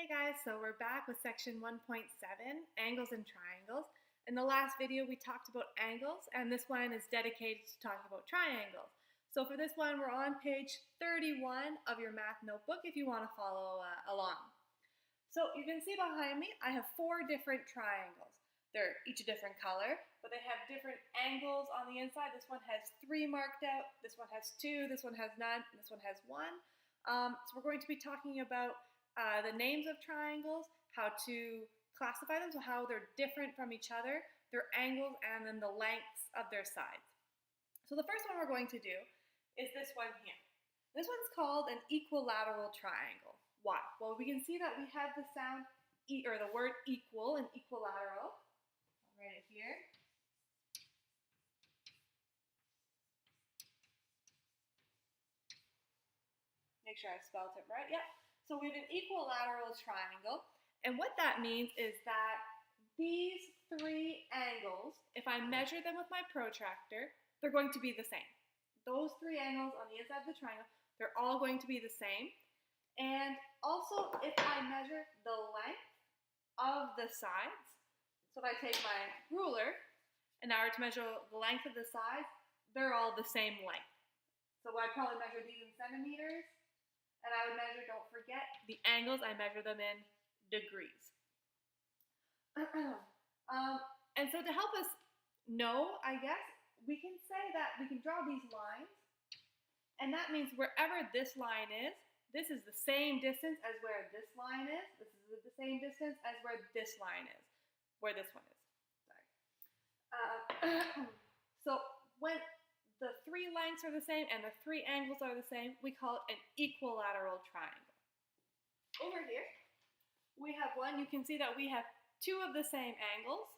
Hey guys, so we're back with section 1.7, angles and triangles. In the last video we talked about angles, and this one is dedicated to talking about triangles. So for this one we're on page 31 of your math notebook if you want to follow along. So you can see behind me I have 4 different triangles. They're each a different color, but they have different angles on the inside. This one has 3 marked out, this one has 2, this one has none, and this one has 1. So we're going to be talking about the names of triangles, how to classify them, so how they're different from each other, their angles, and then the lengths of their sides. So the first one we're going to do is this one here. This one's called an equilateral triangle. Why? Well, we can see that we have the sound or the word equal and equilateral. I'll write it here. Make sure I spelled it right. Yep. So we have an equilateral triangle, and what that means is that these 3 angles, if I measure them with my protractor, they're going to be the same. Those 3 angles on the inside of the triangle, they're all going to be the same. And also, if I measure the length of the sides, so if I take my ruler and I were to measure the length of the sides, they're all the same length. So I'd probably measure these in centimeters. And I would measure, don't forget, the angles, I measure them in degrees. And so to help us know, I guess, we can say that we can draw these lines. And that means wherever this line is, this is the same distance as where this line is. This is the same distance as where this line is, where this one is. Sorry. So when the 3 lengths are the same and the 3 angles are the same, we call it an equilateral triangle. Over here, we have one. You can see that we have 2 of the same angles,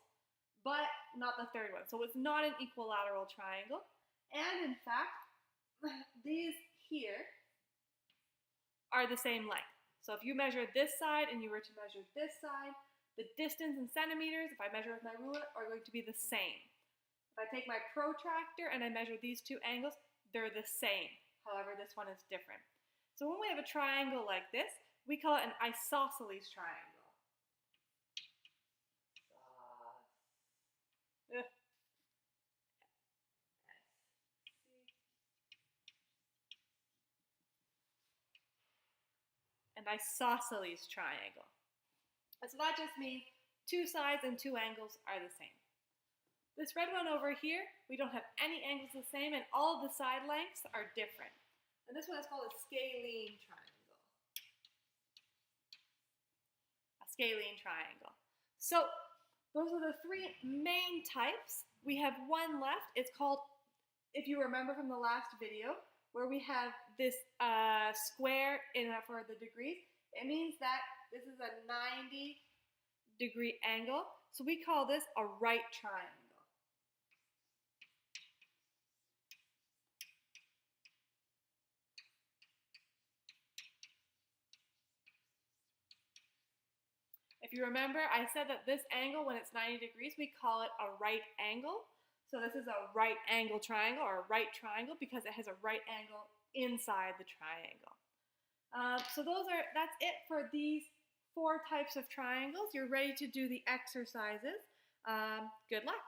but not the 3rd one. So it's not an equilateral triangle. And in fact, these here are the same length. So if you measure this side and you were to measure this side, the distance in centimeters, if I measure with my ruler, are going to be the same. If I take my protractor and I measure these 2 angles, they're the same. However, this one is different. So when we have a triangle like this, we call it an isosceles triangle. An isosceles triangle. And so that just means 2 sides and 2 angles are the same. This red one over here, we don't have any angles the same, and all of the side lengths are different. And this one is called a scalene triangle. A scalene triangle. So those are the 3 main types. We have one left. It's called, if you remember from the last video, where we have this square for the degrees. It means that this is a 90-degree angle. So we call this a right triangle. If you remember, I said that this angle, when it's 90 degrees, we call it a right angle. So this is a right angle triangle, or a right triangle, because it has a right angle inside the triangle. So that's it for these 4 types of triangles. You're ready to do the exercises. Good luck.